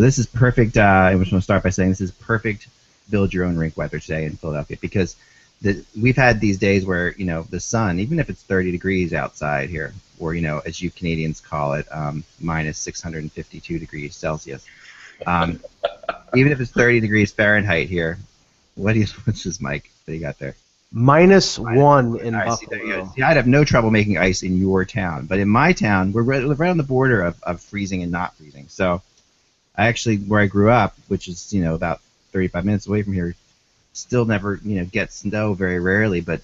So this is perfect. I just want to start by saying this is perfect build your own rink weather today in Philadelphia, because we've had these days where, the sun, even if it's 30 degrees outside here, or, as you Canadians call it, minus 652 degrees Celsius. Even if it's 30 degrees Fahrenheit here, what's this, Mike? What do you got there? -1 in Buffalo. See, I'd have no trouble making ice in your town, but in my town, we're right on the border of freezing and not freezing. So, I actually, where I grew up, which is about 35 minutes away from here, still never get snow very rarely. But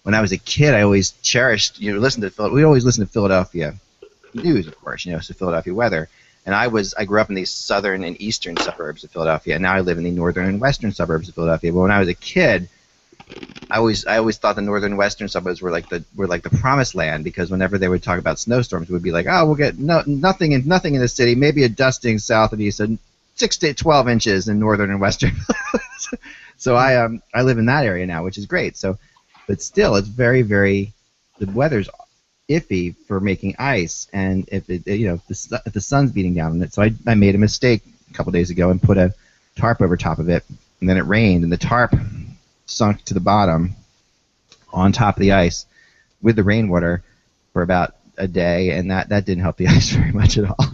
when I was a kid, I always cherished we always listened to Philadelphia news, of course, so Philadelphia weather. And I grew up in the southern and eastern suburbs of Philadelphia, and now I live in the northern and western suburbs of Philadelphia. But when I was a kid, I always thought the northern and western suburbs were like the promised land, because whenever they would talk about snowstorms, it would be like, oh, we'll get nothing in the city, maybe a dusting south and east, and 6 to 12 inches in northern and western. So I live in that area now, which is great. So, but still, it's very, very, the weather's iffy for making ice, and if the sun's beating down on it. So I made a mistake a couple days ago and put a tarp over top of it, and then it rained, and the tarp sunk to the bottom on top of the ice with the rainwater for about a day, and that didn't help the ice very much at all.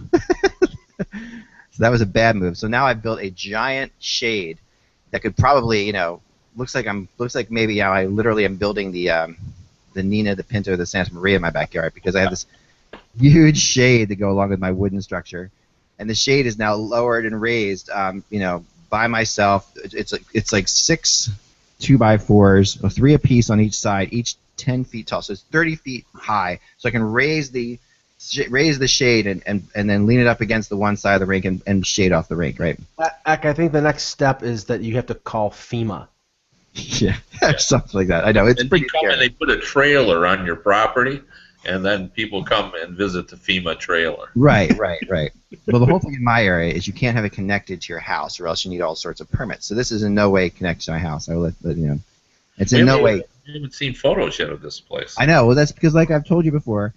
So that was a bad move. So now I've built a giant shade that could probably, looks like maybe I literally am building the Nina, the Pinto, the Santa Maria in my backyard, because I have this huge shade to go along with my wooden structure, and the shade is now lowered and raised, by myself. It's like 6 2x4s, 3 apiece on each side, each 10 feet tall, so it's 30 feet high. So I can raise the shade and then lean it up against the one side of the rink and shade off the rink, right? I think the next step is that you have to call FEMA. Yeah, something like that. I know, it's pretty scary. And they put a trailer on your property, and then people come and visit the FEMA trailer. Right. Well, the whole thing in my area is you can't have it connected to your house, or else you need all sorts of permits. So this is in no way connected to my house. It's in no way. I haven't seen photos yet of this place. I know. Well, that's because, like I've told you before,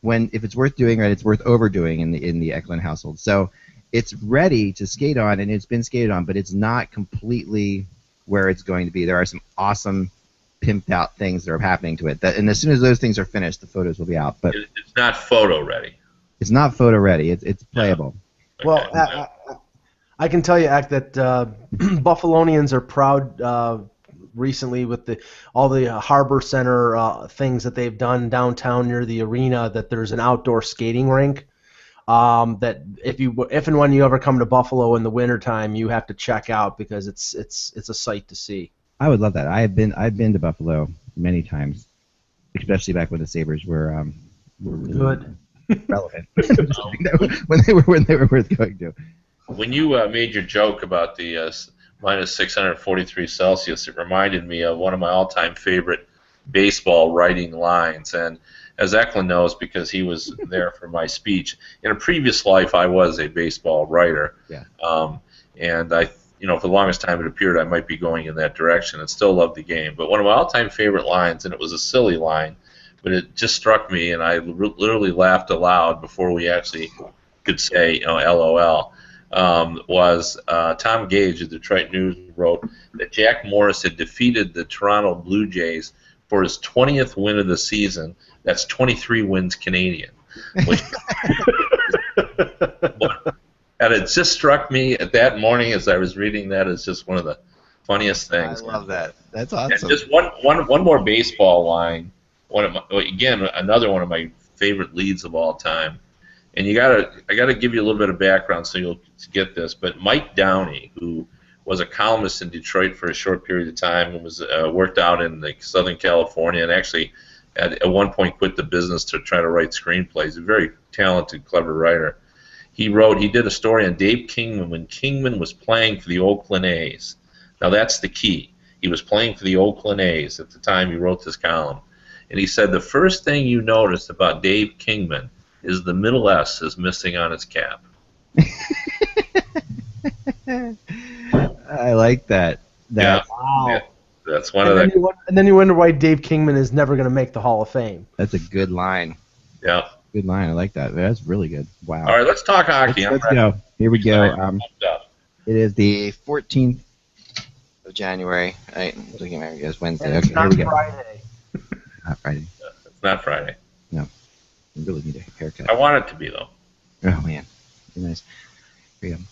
if it's worth doing right, it's worth overdoing in the Eklund household. So it's ready to skate on, and it's been skated on, but it's not completely where it's going to be. There are some awesome pimped out things that are happening to it. And as soon as those things are finished, the photos will be out. But it's not photo ready. It's not photo ready. It's playable. Yeah. Well, I can tell you, Ack, that Buffalonians are proud recently with all the Harbor Center things that they've done downtown near the arena, that there's an outdoor skating rink that if and when you ever come to Buffalo in the wintertime, you have to check out, because it's a sight to see. I would love that. I've been to Buffalo many times, especially back when the Sabres were really good, relevant when they were worth going to. When you made your joke about the minus 643 Celsius, it reminded me of one of my all-time favorite baseball writing lines. And as Eklund knows, because he was there for my speech, in a previous life I was a baseball writer. Yeah. And I, for the longest time it appeared I might be going in that direction, and still loved the game. But one of my all-time favorite lines, and it was a silly line, but it just struck me, and I literally laughed aloud before we actually could say, LOL. Was Tom Gage of the Detroit News wrote that Jack Morris had defeated the Toronto Blue Jays for his 20th win of the season. That's 23 wins Canadian. Which, and it just struck me at that morning as I was reading that as just one of the funniest things. I love that. That's awesome. And just one more baseball line. Another one of my favorite leads of all time. And I gotta give you a little bit of background so you'll get this. But Mike Downey, who was a columnist in Detroit for a short period of time and was worked out in Southern California, and actually at one point quit the business to try to write screenplays. A very talented, clever writer. He did a story on Dave Kingman when Kingman was playing for the Oakland A's. Now that's the key. He was playing for the Oakland A's at the time he wrote this column, and he said the first thing you noticed about Dave Kingman is the middle S is missing on his cap. I like that. Yeah. Wow. Yeah. That's one of the. And then you wonder why Dave Kingman is never going to make the Hall of Fame. That's a good line. Yeah. Good line. I like that. That's really good. Wow. All right, let's talk hockey. Let's go. Here we go. Up. It is the 14th of January. Right, looking at it's Wednesday. Okay, here we go. Friday. Not Friday. It's not Friday. No. I really need a haircut. I want it to be, though. Oh, man. Very nice. Here we go.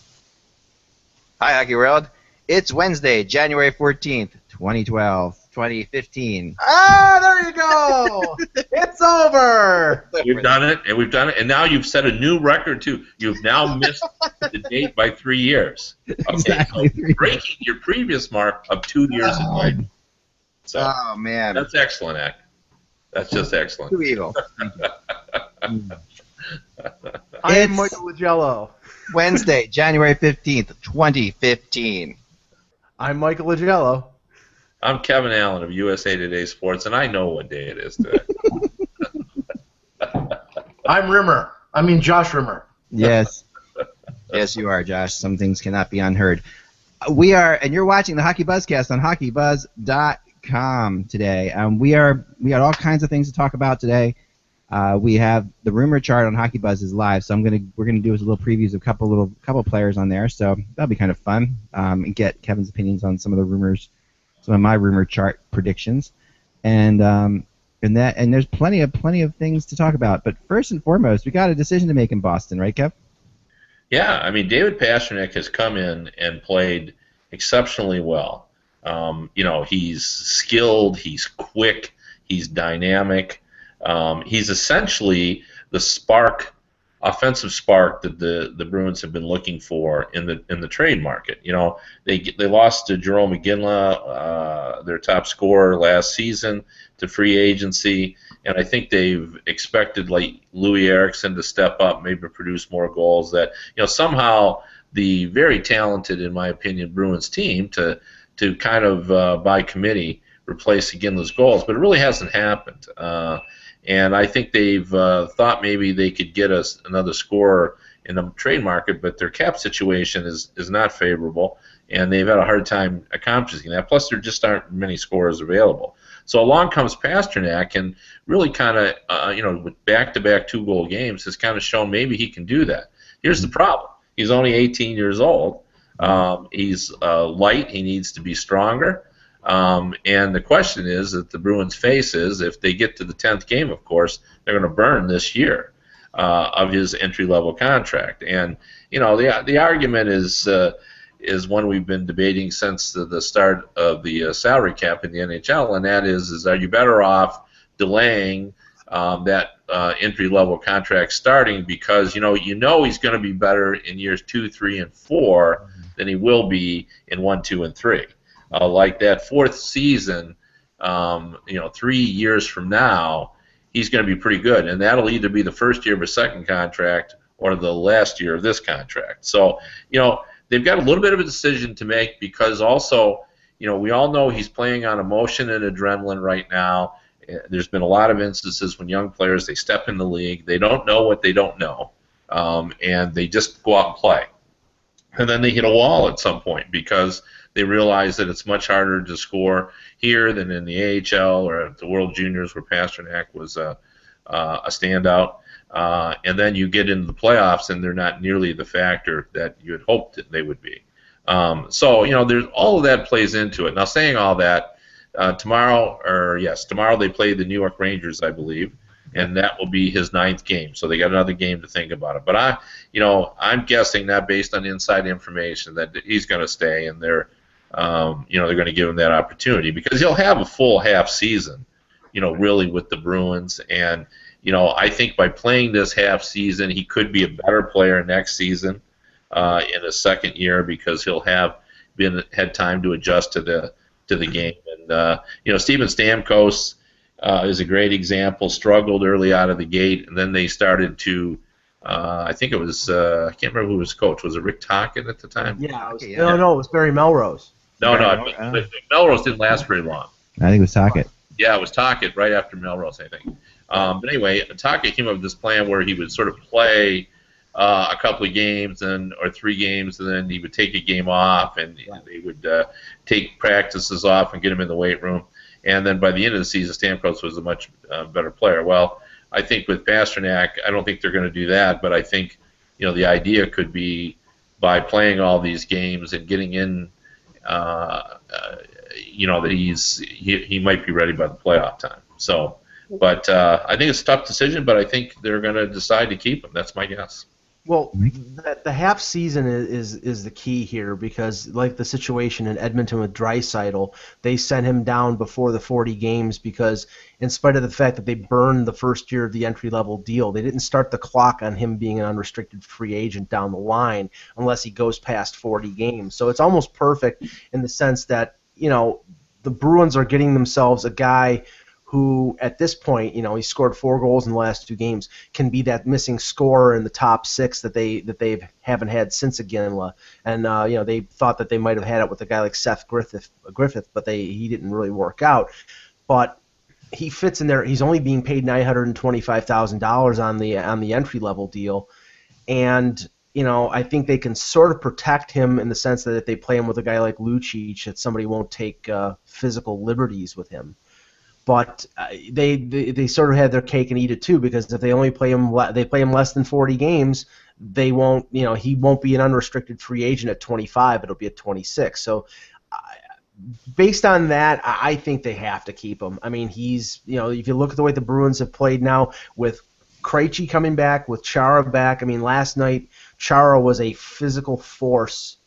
Hi, Hockey World. It's Wednesday, January 14th, 2015. Ah, there you go. It's over. We've done it, and now you've set a new record, too. You've now missed the date by 3 years. Okay, Exactly. so breaking your previous mark of 2 years in writing. So Oh, man. that's excellent, Ack. That's just excellent. Too evil. I'm It's- Michael Lagello. Wednesday, January 15th, 2015. I'm Michael Lagello. I'm Kevin Allen of USA Today Sports, and I know what day it is today. I'm Josh Rimmer. Yes. Yes, you are, Josh. Some things cannot be unheard. We are, and you're watching the Hockey Buzzcast on HockeyBuzz.com today. We got all kinds of things to talk about today. We have the rumor chart on Hockey Buzz is live, so we're gonna do a little previews of a couple players on there. So that'll be kind of fun. And get Kevin's opinions on some of the rumors, some of my rumor chart predictions, and there's plenty of things to talk about. But first and foremost, we got a decision to make in Boston, right, Kev? Yeah, I mean, David Pastrnak has come in and played exceptionally well. He's skilled, he's quick, he's dynamic. He's essentially the offensive spark that the Bruins have been looking for in the trade market. They lost to Jerome McGinley, their top scorer last season, to free agency, and I think they've expected like Louis Eriksson to step up, maybe produce more goals. That somehow the very talented, in my opinion, Bruins team to kind of by committee replace McGinley's goals, but it really hasn't happened. And I think they've thought maybe they could get us another scorer in the trade market, but their cap situation is not favorable, and they've had a hard time accomplishing that. Plus, there just aren't many scorers available. So along comes Pastrnak, and really kind of, with back-to-back 2-goal games, has kind of shown maybe he can do that. Here's the problem. He's only 18 years old. He's light. He needs to be stronger. And the question is that the Bruins face is, if they get to the 10th game, of course, they're going to burn this year of his entry-level contract. And the argument is one we've been debating since the start of the salary cap in the NHL, and that is are you better off delaying that entry-level contract starting because you know he's going to be better in years 2, 3, and 4 than he will be in 1, 2, and 3. Like that 4th season, 3 years from now, he's going to be pretty good, and that'll either be the first year of a second contract or the last year of this contract. So, they've got a little bit of a decision to make because also, we all know he's playing on emotion and adrenaline right now. There's been a lot of instances when young players, they step in the league, they don't know what they don't know, and they just go out and play. And then they hit a wall at some point because they realize that it's much harder to score here than in the AHL or at the World Juniors where Pastrnak was a standout. And then you get into the playoffs and they're not nearly the factor that you had hoped that they would be. So, there's all of that plays into it. Now, saying all that, tomorrow they play the New York Rangers, I believe, and that will be his 9th game. So they got another game to think about it. But I'm guessing, not based on inside information, that he's going to stay, and they're going to give him that opportunity because he'll have a full half season, really with the Bruins. And I think by playing this half season, he could be a better player next season in his second year because he'll have had time to adjust to the game. And Steven Stamkos is a great example. Struggled early out of the gate, and then they started to. I think it was I can't remember who was coach. Was it Rick Tocchet at the time? Yeah. No, it was Barry Melrose. No, Melrose didn't last very long. I think it was Tocchet. Yeah, it was Tocchet right after Melrose, I think. But anyway, Tocchet came up with this plan where he would sort of play a couple of games or 3 games, and then he would take a game off, and they would take practices off and get him in the weight room. And then by the end of the season, Stamkos was a much better player. Well, I think with Pastrnak, I don't think they're going to do that, but I think the idea could be by playing all these games and getting in, that he might be ready by the playoff time. So, but I think it's a tough decision, but I think they're going to decide to keep him. That's my guess. Well, the half season is the key here because, like the situation in Edmonton with Draisaitl, they sent him down before the 40 games because, in spite of the fact that they burned the first year of the entry-level deal, they didn't start the clock on him being an unrestricted free agent down the line unless he goes past 40 games. So it's almost perfect in the sense that, the Bruins are getting themselves a guy who, at this point, he scored 4 goals in the last 2 games, can be that missing scorer in the top 6 that they haven't had since Iginla. And they thought that they might have had it with a guy like Seth Griffith, but he didn't really work out. But he fits in there. He's only being paid $925,000 on the entry level deal, and I think they can sort of protect him in the sense that if they play him with a guy like Lucic, that somebody won't take physical liberties with him. But they sort of had their cake and eat it too, because if they only play him less than 40 games, they won't he won't be an unrestricted free agent at 25. It'll be at 26. So based on that, I think they have to keep him. I mean, he's if you look at the way the Bruins have played now with Krejci coming back, with Chara back. I mean, last night Chara was a physical force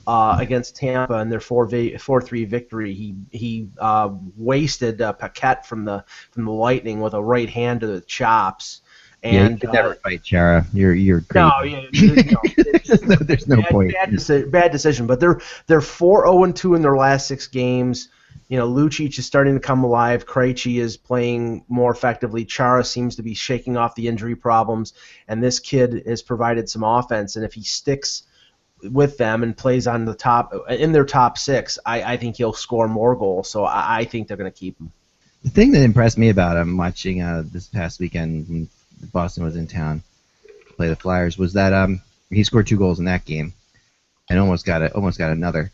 against Tampa in their 4-3 victory. He wasted Paquette from the Lightning with a right hand to the chops. And you could never fight Chara. You're crazy. No, there's no point. Bad decision. But they're 4-0-2 in their last 6 games. Lucic is starting to come alive. Krejci is playing more effectively. Chara seems to be shaking off the injury problems, and this kid has provided some offense. And if he sticks with them and plays in their top 6, I think he'll score more goals. So I think they're going to keep him. The thing that impressed me about him watching this past weekend when Boston was in town to play the Flyers was that he scored 2 goals in that game and almost got another.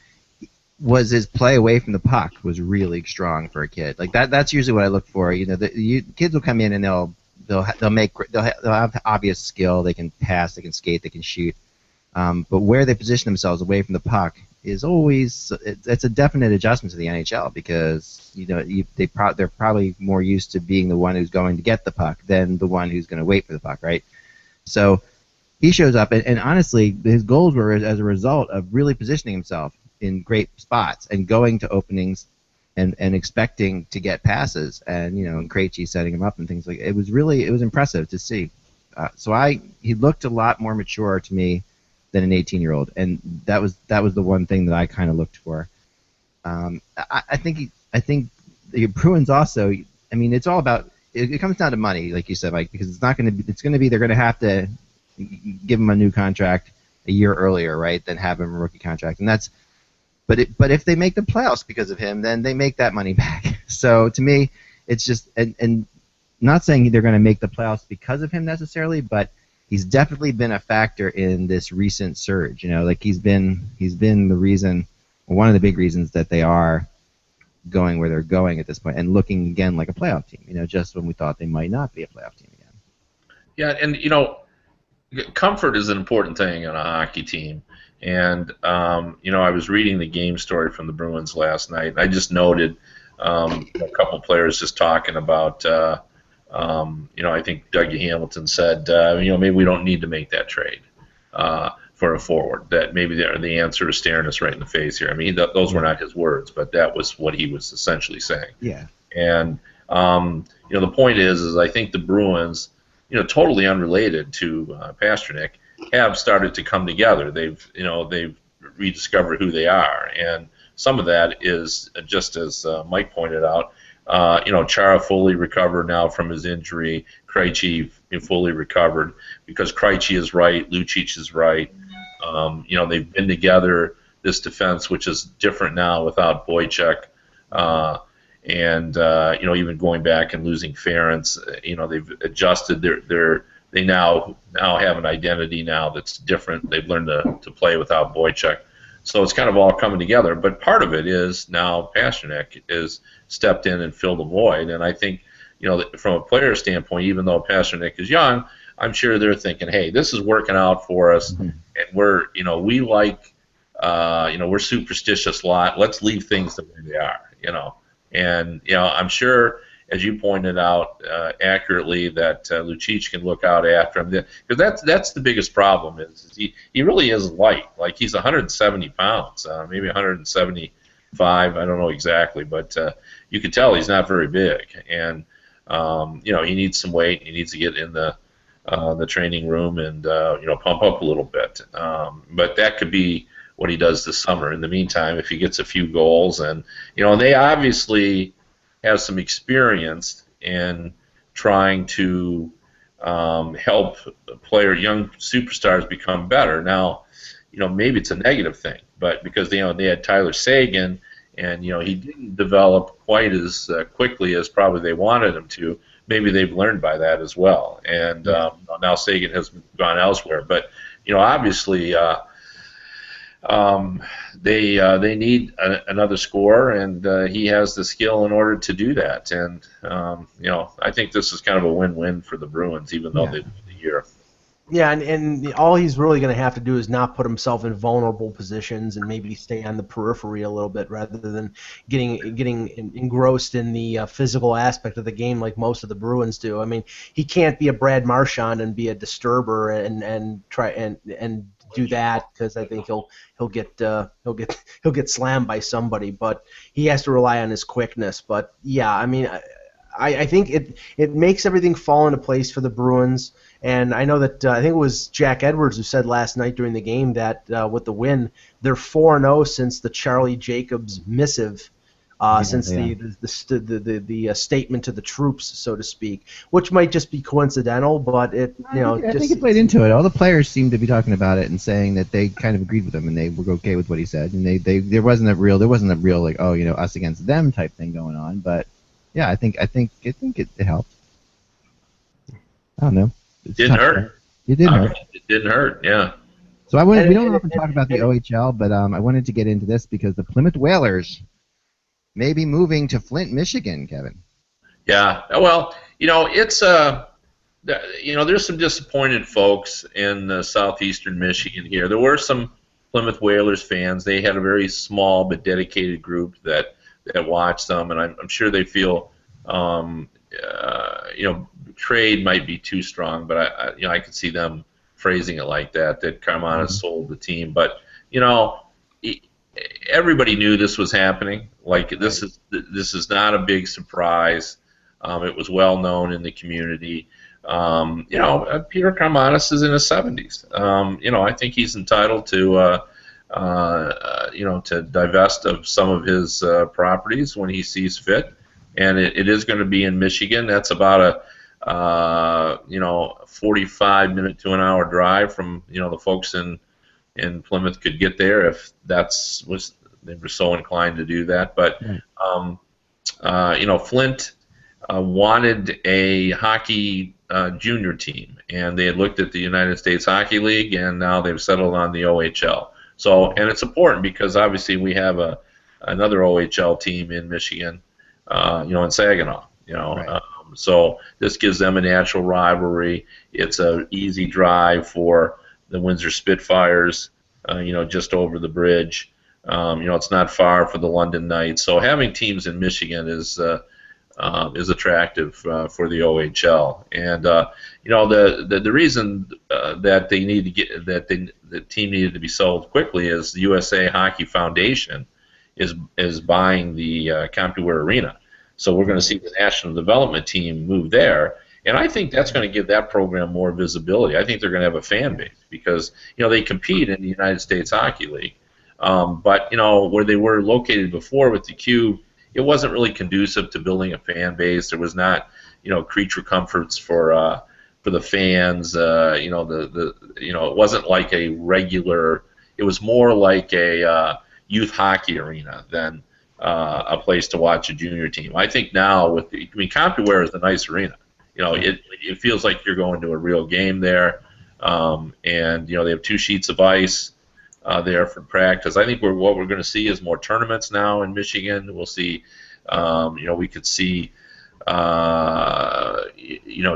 Was his play away from the puck was really strong for a kid. Like that's usually what I look for. Kids will come in and they'll have obvious skill. They can pass, they can skate, they can shoot. But where they position themselves away from the puck is always it's a definite adjustment to the NHL because they're probably more used to being the one who's going to get the puck than the one who's going to wait for the puck, right? So he shows up, and honestly, his goals were as a result of really positioning himself in great spots and going to openings and expecting to get passes, and Krejci setting him up and things like it was impressive to see. He looked a lot more mature to me than an 18-year-old, and that was the one thing that I kind of looked for. I think the Bruins also. I mean, it's all about. It comes down to money, like you said, Mike, because it's going to be they're going to have to give him a new contract a year earlier, right, than have him a rookie contract, and that's. But if they make the playoffs because of him, then they make that money back. So to me, it's just and not saying they're going to make the playoffs because of him necessarily, but he's definitely been a factor in this recent surge. Like he's been the reason, one of the big reasons that they are going where they're going at this point and looking again like a playoff team. Just when we thought they might not be a playoff team again. Yeah, and comfort is an important thing on a hockey team. And I was reading the game story from the Bruins last night. And I just noted a couple players just talking about. I think Dougie Hamilton said, maybe we don't need to make that trade for a forward. That maybe the answer is staring us right in the face here. I mean, those were not his words, but that was what he was essentially saying. Yeah. And the point is I think the Bruins, totally unrelated to Pastrnak, have started to come together. They've rediscovered who they are, and some of that is just as Mike pointed out. Chara fully recovered now from his injury. Krejci fully recovered because Krejci is right. Lucic is right. They've been together, this defense, which is different now without Boychuk. Even going back and losing Ferentz, they've adjusted they now have an identity now that's different. They've learned to play without Boychuk. So it's kind of all coming together. But part of it is now Pastrnak is stepped in and filled a void. And I think, from a player standpoint, even though Pastrnak is young, I'm sure they're thinking, hey, this is working out for us, and we're, we like, we're superstitious lot. Let's leave things the way they are, And, I'm sure, as you pointed out accurately, that Lucic can look out after him. Because that's the biggest problem is he really is light. Like, he's 170 pounds, maybe 175. I don't know exactly, but you can tell he's not very big. And, he needs some weight. He needs to get in the training room and, pump up a little bit. But that could be what he does this summer. In the meantime, if he gets a few goals, and they obviously have some experience in trying to help young superstars become better. Now, maybe it's a negative thing, but because they had Tyler Seguin, and he didn't develop quite as quickly as probably they wanted him to. Maybe they've learned by that as well, and now Seguin has gone elsewhere. But obviously, they need another scorer, and he has the skill in order to do that. And I think this is kind of a win-win for the Bruins, even though they won the year. Yeah, and all he's really going to have to do is not put himself in vulnerable positions and maybe stay on the periphery a little bit rather than getting engrossed in the physical aspect of the game like most of the Bruins do. I mean, he can't be a Brad Marchand and be a disturber and try and do that, because I think he'll get slammed by somebody. But he has to rely on his quickness. But yeah, I mean, I think it makes everything fall into place for the Bruins. And I know that I think it was Jack Edwards who said last night during the game that with the win, they're 4-0 since the Charlie Jacobs missive, the statement to the troops, so to speak, which might just be coincidental, but I think it played into it. All the players seemed to be talking about it and saying that they kind of agreed with him and they were okay with what he said, and there wasn't a real like, us against them type thing going on. But yeah, I think it helped. I don't know. It didn't hurt. It didn't hurt. It didn't hurt, yeah. So we don't often talk about the OHL, but I wanted to get into this because the Plymouth Whalers may be moving to Flint, Michigan, Kevin. Yeah, well, it's there's some disappointed folks in southeastern Michigan here. There were some Plymouth Whalers fans. They had a very small but dedicated group that watched them, and I'm sure they feel trade might be too strong, but I could see them phrasing it like that Carmona sold the team. But everybody knew this was happening. Like, this is not a big surprise. It was well known in the community. Peter Carmanis is in his 70s. I think he's entitled to to divest of some of his properties when he sees fit. And it is going to be in Michigan. That's about a 45-minute to an hour drive from the folks in Plymouth could get there if they were so inclined to do that. But Flint wanted a hockey junior team, and they had looked at the United States Hockey League, and now they've settled on the OHL. So, and it's important because obviously we have another OHL team in Michigan. In Saginaw, Right. So this gives them a natural rivalry. It's an easy drive for the Windsor Spitfires, just over the bridge. It's not far for the London Knights. So having teams in Michigan is attractive for the OHL. And the reason that they need to get the team needed to be sold quickly is the USA Hockey Foundation is buying the CompuWare Arena. So we're going to see the national development team move there, and I think that's going to give that program more visibility. I think they're going to have a fan base because they compete in the United States Hockey League, but where they were located before with the Cube, it wasn't really conducive to building a fan base. There was not creature comforts for the fans. It wasn't like a regular. It was more like a youth hockey arena than a place to watch a junior team. I think now CompuWare is a nice arena. It feels like you're going to a real game there, and they have 2 sheets of ice there for practice. I think what we're going to see is more tournaments now in Michigan. We'll see, we could see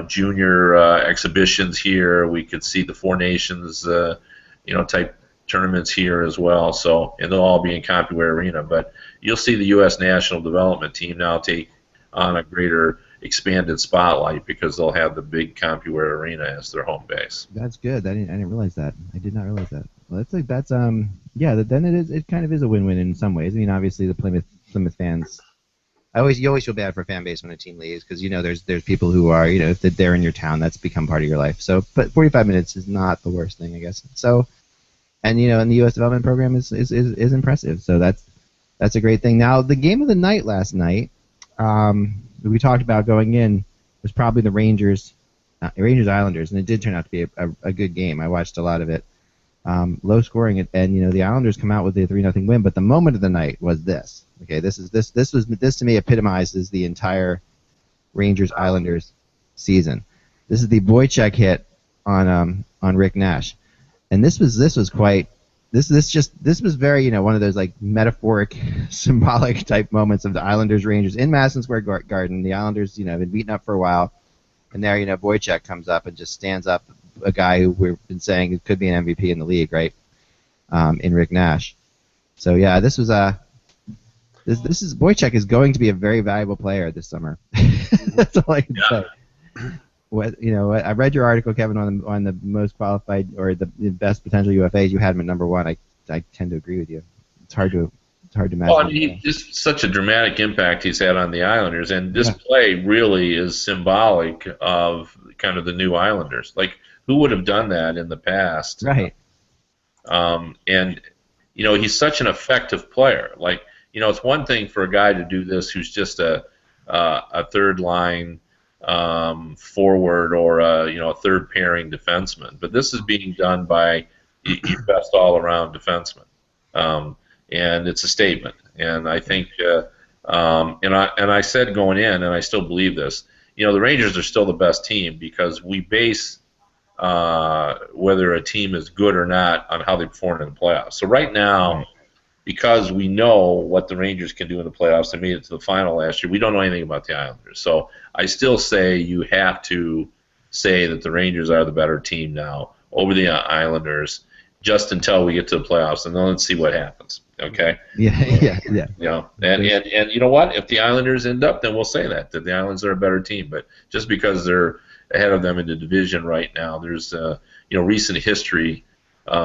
junior exhibitions here. We could see the Four Nations, type tournaments here as well. So, and they'll all be in CompuWare Arena. But you'll see the U.S. national development team now take on a greater expanded spotlight because they'll have the big CompuWare Arena as their home base. That's good. I didn't realize that. I did not realize that. Well, then it kind of is a win-win in some ways. I mean, obviously the Plymouth fans. You always feel bad for a fan base when a team leaves because there's people who are if they're in your town, that's become part of your life. So, but 45 minutes is not the worst thing, I guess. So, and and the U.S. development program is impressive. So that's a great thing. Now, the game of the night last night, we talked about going in, was probably the Rangers Islanders, and it did turn out to be a good game. I watched a lot of it. Low scoring, and the Islanders come out with the 3-0 win. But the moment of the night was this. Okay, this to me epitomizes the entire Rangers Islanders season. This is the Boychuk hit on Rick Nash, and this was very one of those like metaphoric, symbolic type moments of the Islanders Rangers in Madison Square Garden. The Islanders been beaten up for a while, and there Boychuk comes up and just stands up a guy who we've been saying could be an MVP in the league, right? In Rick Nash. So yeah, this is Boychuk is going to be a very valuable player this summer. That's all I can say. I read your article, Kevin, on the most qualified or the best potential UFAs. You had him at number one. I tend to agree with you. It's hard to imagine. Well, I mean, just such a dramatic impact he's had on the Islanders, and this play really is symbolic of kind of the new Islanders. Like, who would have done that in the past? Right. And he's such an effective player. Like, it's one thing for a guy to do this who's just a third line forward or a third pairing defenseman, but this is being done by your best all around defenseman, and it's a statement. And I think, and I said going in, and I still believe this. The Rangers are still the best team because we base whether a team is good or not on how they perform in the playoffs. So right now, because we know what the Rangers can do in the playoffs, they made it to the final last year, we don't know anything about the Islanders. So I still say you have to say that the Rangers are the better team now over the Islanders just until we get to the playoffs, and then let's see what happens. Okay? Yeah. And you know what? If the Islanders end up, then we'll say that the Islanders are a better team. But just because they're ahead of them in the division right now, there's recent history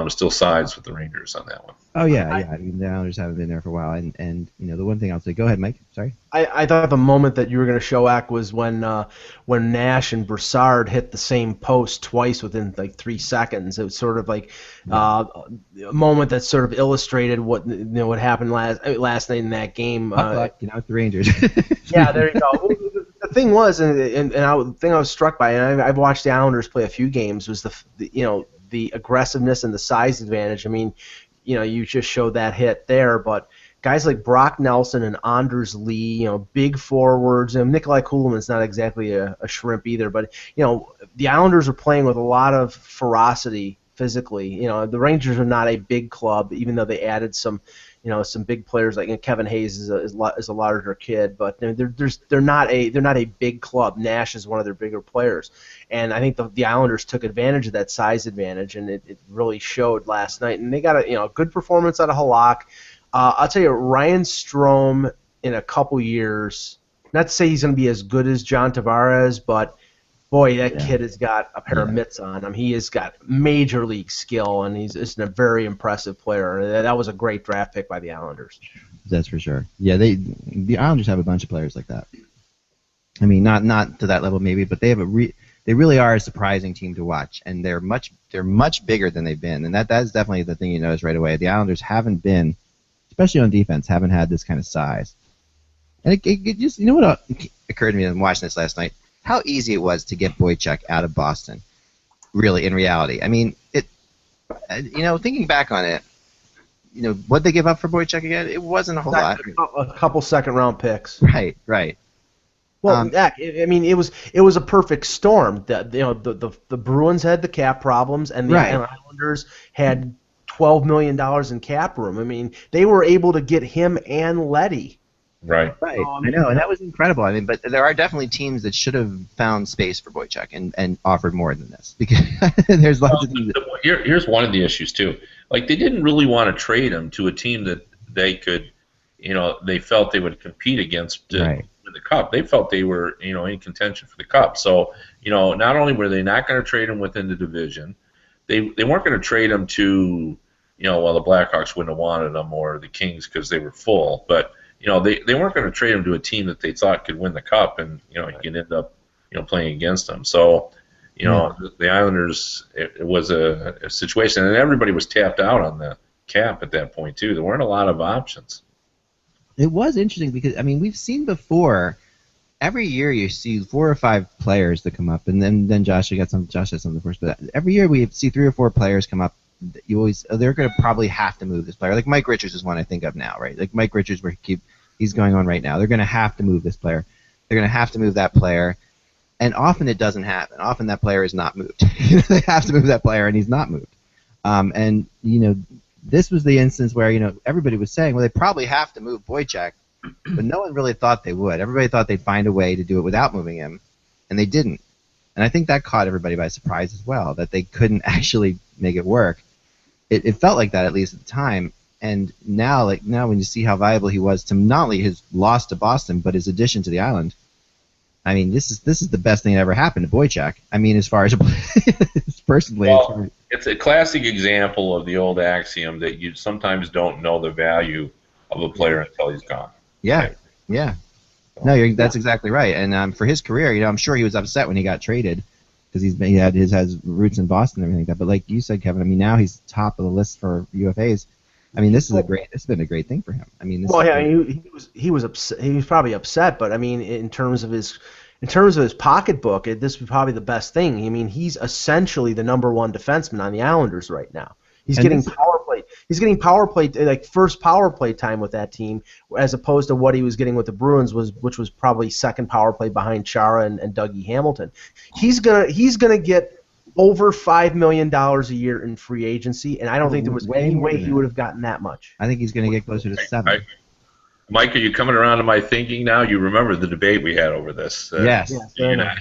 still sides with the Rangers on that one. Oh yeah. I mean, the Islanders haven't been there for a while, and the one thing I'll say. Go ahead, Mike. Sorry. I thought the moment that you were going to show, Ack, was when Nash and Broussard hit the same post twice within like 3 seconds. It was sort of like a moment that sort of illustrated what happened last night in that game. The Rangers. Yeah, there you go. The thing was, the thing I was struck by, and I've watched the Islanders play a few games, was the aggressiveness and the size advantage. I mean, you just showed that hit there, but guys like Brock Nelson and Anders Lee, big forwards, and Nikolai Kulemin's not exactly a shrimp either, but the Islanders are playing with a lot of ferocity physically. The Rangers are not a big club, even though they added some big players like Kevin Hayes is a larger kid, but they're not a big club. Nash is one of their bigger players, and I think the Islanders took advantage of that size advantage, and it really showed last night. And they got a good performance out of Halak. I'll tell you, Ryan Strome in a couple years. Not to say he's going to be as good as John Tavares, but boy, that kid has got a pair of mitts on him. He has got major league skill, and he's just a very impressive player. That was a great draft pick by the Islanders. That's for sure. Yeah, the Islanders have a bunch of players like that. I mean, not to that level maybe, but they have they really are a surprising team to watch, and they're much bigger than they've been, and that is definitely the thing you notice right away. The Islanders haven't been, especially on defense, haven't had this kind of size. And it just what occurred to me in watching this last night. How easy it was to get Boychuk out of Boston, really, in reality. I mean, thinking back on it, what they give up for Boychuk again, it wasn't a whole lot. A couple second-round picks. Right. Well, I mean, it was a perfect storm. The Bruins had the cap problems, and the Islanders had $12 million in cap room. I mean, they were able to get him and Leddy Right. Right, I know, and that was incredible. I mean, but there are definitely teams that should have found space for Boychuk and offered more than this because there's lots of teams. Here's one of the issues too. Like they didn't really want to trade him to a team that they could, they felt they would compete against to Right. win the cup. They felt they were, in contention for the cup. So, not only were they not going to trade him within the division, they weren't going to trade him to, well, the Blackhawks wouldn't have wanted him or the Kings because they were full, but they weren't going to trade him to a team that they thought could win the cup, and he could end up playing against them. So the Islanders, it was a situation, and everybody was tapped out on the cap at that point too. There weren't a lot of options. It was interesting because I mean we've seen before. Every year you see 4 or 5 players that come up, and then Josh has something first. But every year we see 3 or 4 players come up. They're going to probably have to move this player. Like Mike Richards is one I think of now, right? Like Mike Richards, he's going on right now. They're going to have to move this player. They're going to have to move that player, and often it doesn't happen. Often that player is not moved. They have to move that player, and he's not moved. And this was the instance where everybody was saying, well, they probably have to move Boychuk, but no one really thought they would. Everybody thought they'd find a way to do it without moving him, and they didn't. And I think that caught everybody by surprise as well, that they couldn't actually make it work. It felt like that, at least at the time. And now when you see how valuable he was to not only his loss to Boston, but his addition to the Island, I mean, this is the best thing that ever happened to Boychuk. I mean, as far as personally. Well, it's a classic example of the old axiom that you sometimes don't know the value of a player until he's gone. Yeah, Right? yeah. No, that's exactly right. And for his career, I'm sure he was upset when he got traded because he has roots in Boston and everything like that. But like you said, Kevin, I mean, now he's top of the list for UFAs. I mean, this has been a great thing for him. I mean, he was upset. He was probably upset, but I mean, in terms of his pocketbook, this was probably the best thing. I mean, he's essentially the #1 defenseman on the Islanders right now. He's getting power play. He's getting power play, like first power play time with that team, as opposed to what he was getting with the Bruins, which was probably second power play behind Chara and Dougie Hamilton. He's gonna get over $5 million a year in free agency, and I don't think there was any way he would have gotten that much. I think he's going to get closer to 7. Mike, are you coming around to my thinking now? You remember the debate we had over this? Yes. I know,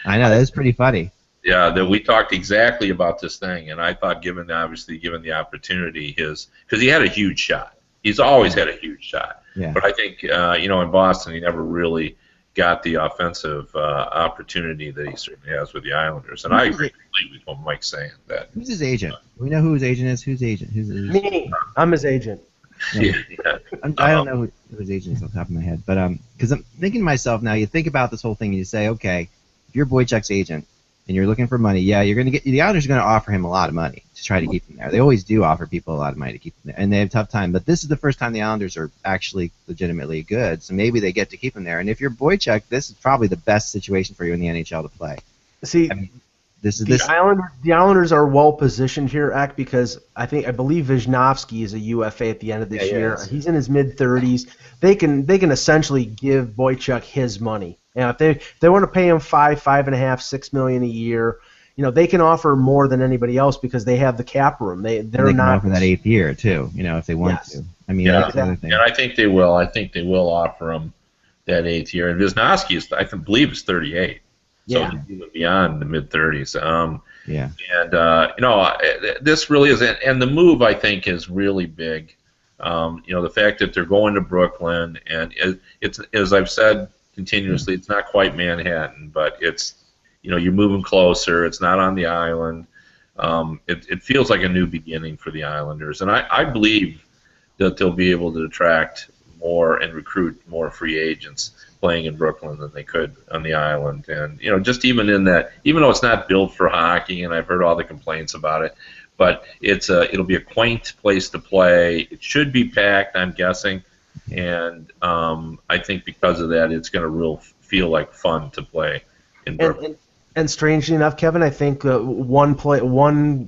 that was pretty funny. Yeah, that we talked exactly about this thing, and I thought, given the opportunity, because he had a huge shot. He's always had a huge shot. Yeah. But I think, in Boston, he never really got the offensive opportunity that he certainly has with the Islanders. And I agree completely with what Mike's saying. Who's his agent? We know who his agent is. Whose agent? Me. I'm his agent. Yeah. I don't know who his agent is off the top of my head, but because I'm thinking to myself now, you think about this whole thing and you say, okay, if you're Boychuk's agent and you're looking for money, yeah, you're going to get the Islanders are going to offer him a lot of money to try to keep him there. They always do offer people a lot of money to keep them there, and they have a tough time. But this is the first time the Islanders are actually legitimately good, so maybe they get to keep him there. And if you're Boychuk, this is probably the best situation for you in the NHL to play. See, I mean, the Islanders are well positioned here, Ak, because I believe Wisnowski is a UFA at the end of this year. He's in his mid-30s. They can essentially give Boychuk his money. And if they want to pay him $5.5, $6 million a year, they can offer more than anybody else because they have the cap room. They can offer that 8th year too, if they want to. I mean, yeah, that's the other thing. And I think they will. I think they will offer him that 8th year. And Wisnowski I believe is 38. So even beyond the mid-30s. Yeah. And this really is, and the move I think is really big. The fact that they're going to Brooklyn, and it's as I've said continuously, it's not quite Manhattan, but it's you're moving closer. It's not on the island. It feels like a new beginning for the Islanders, and I believe that they'll be able to attract more and recruit more free agents playing in Brooklyn than they could on the island. And just even in that, even though it's not built for hockey, and I've heard all the complaints about it, but it'll be a quaint place to play. It should be packed, I'm guessing, and I think because of that, it's going to feel like fun to play in Brooklyn. And strangely enough, Kevin, I think one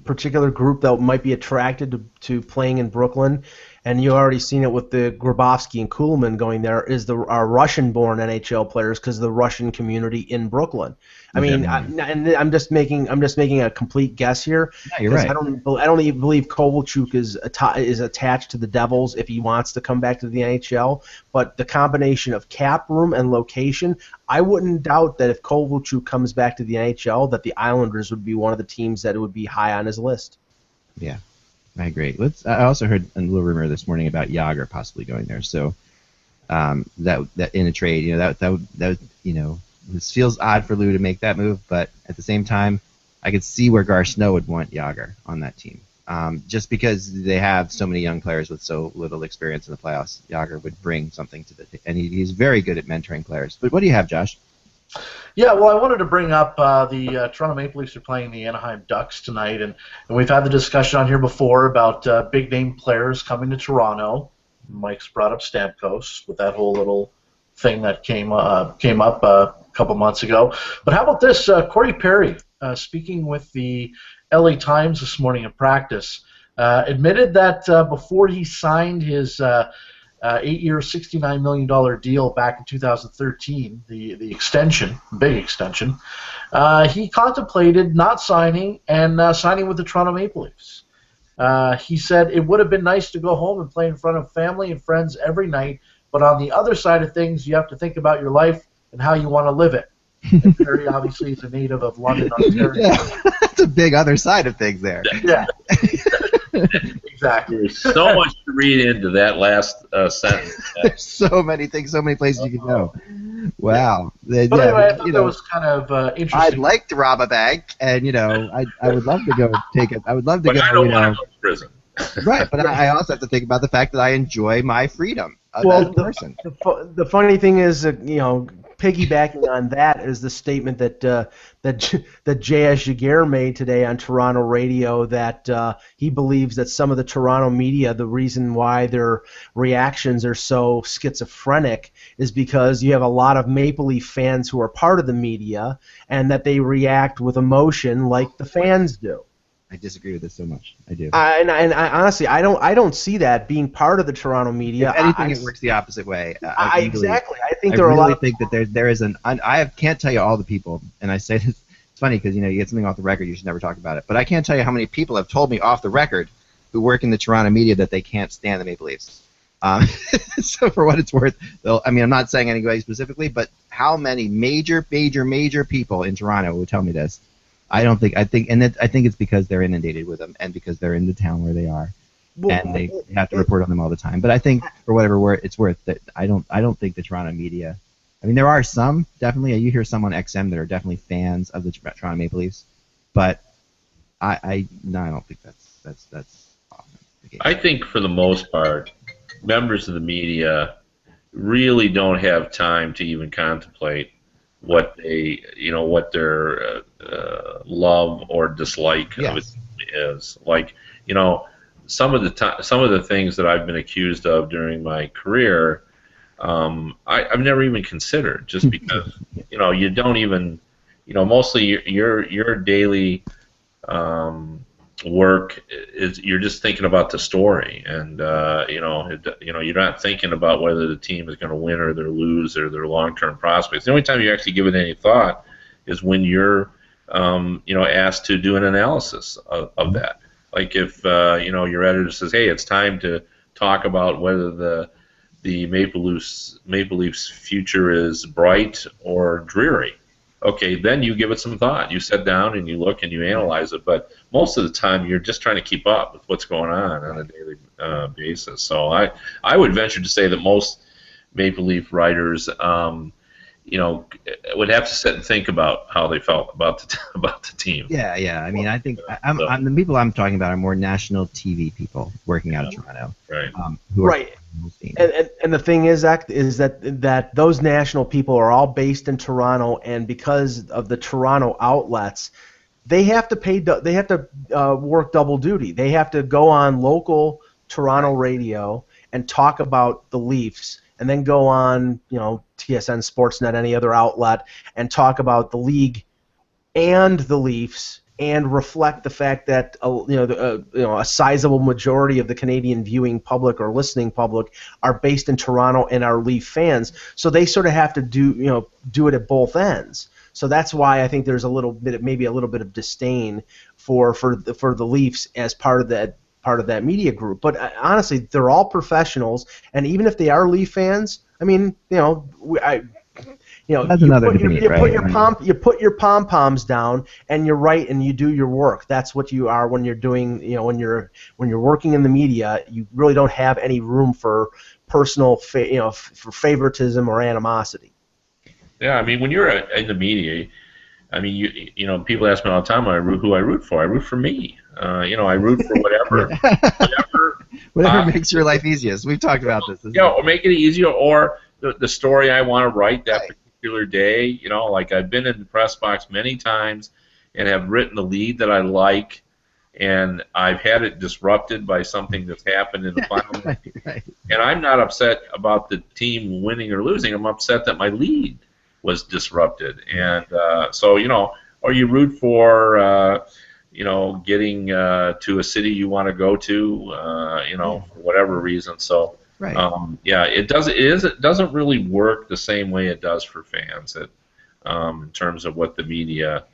particular group that might be attracted to playing in Brooklyn, and you already seen it with the Grabovski and Kuhlman going there, is our Russian-born NHL players because of the Russian community in Brooklyn. I mean, and I'm just making a complete guess here. No, you're right. I don't even believe Kovalchuk is attached to the Devils if he wants to come back to the NHL. But the combination of cap room and location, I wouldn't doubt that if Kovalchuk comes back to the NHL, that the Islanders would be one of the teams that would be high on his list. Yeah, I agree. I also heard a little rumor this morning about Jágr possibly going there. So that in a trade, that this feels odd for Lou to make that move, but at the same time, I could see where Gar Snow would want Jágr on that team. Just because they have so many young players with so little experience in the playoffs, Jágr would bring something to the and he's very good at mentoring players. But what do you have, Josh? Yeah, well, I wanted to bring up the Toronto Maple Leafs are playing the Anaheim Ducks tonight, and we've had the discussion on here before about big-name players coming to Toronto. Mike's brought up Stamkos with that whole little thing that came up a couple months ago. But how about this? Corey Perry, speaking with the LA Times this morning in practice, admitted that before he signed his 8-year, $69 million deal back in 2013, the extension, big extension, he contemplated not signing and signing with the Toronto Maple Leafs. He said, it would have been nice to go home and play in front of family and friends every night, but on the other side of things, you have to think about your life and how you want to live it. And Perry obviously is a native of London, Ontario. Yeah, that's a big other side of things there. Yeah. Exactly. There's so much to read into that last sentence. There's so many things, so many places you can go. Wow. But anyway, I thought that was kind of interesting. I'd like to rob a bank, and I would love to go take it. I would love to But go. I don't want to go to prison. Right, but I also have to think about the fact that I enjoy my freedom as a person. The funny thing is, piggybacking on that is the statement that J.S. Jaguar made today on Toronto radio that he believes that some of the Toronto media, the reason why their reactions are so schizophrenic is because you have a lot of Maple Leaf fans who are part of the media and that they react with emotion like the fans do. I disagree with this so much. I do. And I honestly, I don't see that being part of the Toronto media. If anything, it works the opposite way. Exactly. I think I there are a lot really of think that there is can't tell you all the people, and I say this. It's funny because you get something off the record, you should never talk about it. But I can't tell you how many people have told me off the record who work in the Toronto media that they can't stand the Maple Leafs. So for what it's worth, I'm not saying anybody specifically, but how many major people in Toronto would tell me this? I think it's because they're inundated with them and because they're in the town where they are, and they have to report on them all the time. But I think for whatever it's worth, that I don't think the Toronto media. I mean, there are some definitely. You hear some on XM that are definitely fans of the Toronto Maple Leafs, but I don't think that's often the case. I think for the most part, members of the media really don't have time to even contemplate what their love or dislike of it is. Like, some of the things that I've been accused of during my career, I've never even considered, just because you don't even mostly your daily work is you're just thinking about the story, and you're not thinking about whether the team is going to win or they lose or their long-term prospects. The only time you actually give it any thought is when you're asked to do an analysis of that. Like if your editor says, "Hey, it's time to talk about whether the Maple Leafs future is bright or dreary." Okay, then you give it some thought. You sit down and you look and you analyze it. But most of the time, you're just trying to keep up with what's going on a daily basis. So I would venture to say that most Maple Leaf writers, would have to sit and think about how they felt about the team. Yeah. I mean, I think the people I'm talking about are more national TV people working out of Toronto. Right. Right. And the thing is, Zach, is that those national people are all based in Toronto, and because of the Toronto outlets, they have to work double duty. They have to go on local Toronto radio and talk about the Leafs, and then go on TSN Sportsnet, any other outlet, and talk about the league and the Leafs and reflect the fact that a sizable majority of the Canadian viewing public or listening public are based in Toronto and are Leaf fans. So they sort of have to do it at both ends. So that's why I think there's maybe a little bit of disdain for the Leafs as part of that media group. But honestly, they're all professionals, and even if they are Leaf fans, I mean, that's another debate, right? You put your pom poms down, and you're right, and you do your work. That's what you are when you're doing, when you're working in the media. You really don't have any room for personal, for favoritism or animosity. Yeah, I mean, when you're in the media, I mean, people ask me all the time who I root for. I root for me. I root for whatever, whatever makes your life easiest. We've talked about this. Or make it easier, or the story I want to write that particular day. Like I've been in the press box many times and have written the lead that I like, and I've had it disrupted by something that's happened in the final. Right. And I'm not upset about the team winning or losing. I'm upset that my lead was disrupted, and or you root for getting to a city you want to go to, for whatever reason. So right. It doesn't really work the same way it does for fans in terms of what the media.